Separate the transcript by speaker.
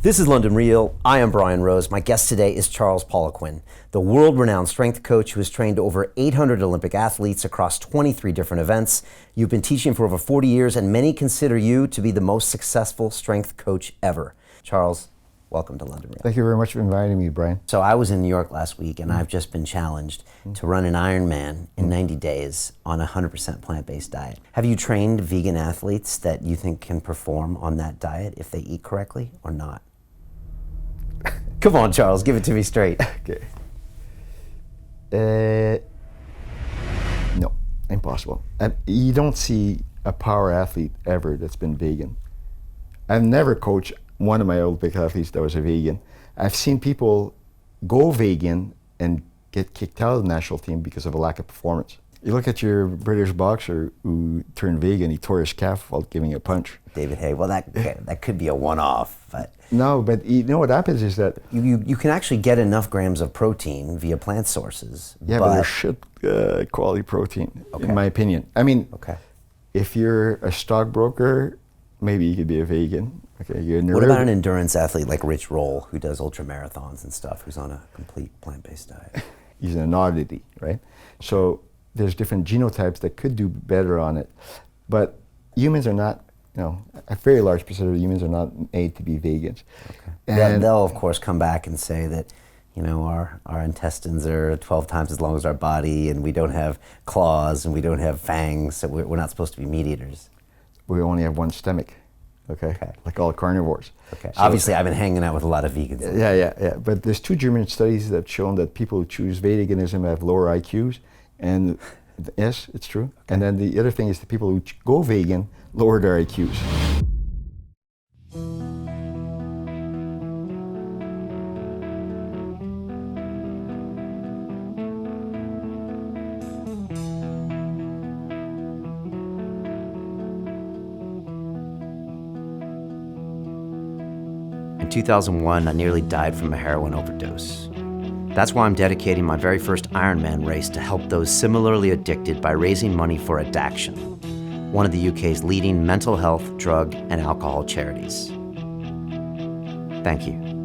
Speaker 1: This is London Real. I am Brian Rose. My guest today is Charles Poliquin, the world-renowned strength coach who has trained over 800 Olympic athletes across 23 different events. You've been teaching for over 40 years, and many consider you to be the most successful strength coach ever. Charles, welcome to London Real.
Speaker 2: Thank you very much for inviting me, Brian.
Speaker 1: So I was in New York last week, and I've just been challenged to run an Ironman in 90 days on a 100% plant-based diet. Have you trained vegan athletes that you think can perform on that diet if they eat correctly or not? Come on, Charles, give it to me straight.
Speaker 2: Okay. No, impossible. And you don't see a power athlete ever that's been vegan. I've never coached one of my Olympic athletes that was a vegan. I've seen people go vegan and get kicked out of the national team because of a lack of performance. You look at your British boxer who turned vegan, he tore his calf while giving a punch.
Speaker 1: David Hay, well that could be a one-off, but...
Speaker 2: No, but you know what happens is that...
Speaker 1: You can actually get enough grams of protein via plant sources.
Speaker 2: Yeah, but there's shit quality protein, in my opinion. I mean, if you're a stockbroker, maybe you could be a vegan. Okay,
Speaker 1: what about an endurance athlete like Rich Roll, who does ultra marathons and stuff, who's on a complete plant-based diet?
Speaker 2: He's an oddity, right? So there's different genotypes that could do better on it, but humans are not, you know, a very large percentage of humans are not made to be vegans.
Speaker 1: Okay. And they'll of course come back and say that, you know, our intestines are 12 times as long as our body, and we don't have claws and we don't have fangs, so we're not supposed to be meat eaters.
Speaker 2: We only have one stomach. Okay. Like all carnivores.
Speaker 1: Okay. So obviously, I've been hanging out with a lot of vegans.
Speaker 2: Yeah. But there's 2 German studies that have shown that people who choose veganism have lower IQs, and yes, it's true. Okay. And then the other thing is the people who go vegan lower their IQs.
Speaker 1: In 2001, I nearly died from a heroin overdose. That's why I'm dedicating my very first Ironman race to help those similarly addicted by raising money for Addaction, one of the UK's leading mental health, drug, and alcohol charities. Thank you.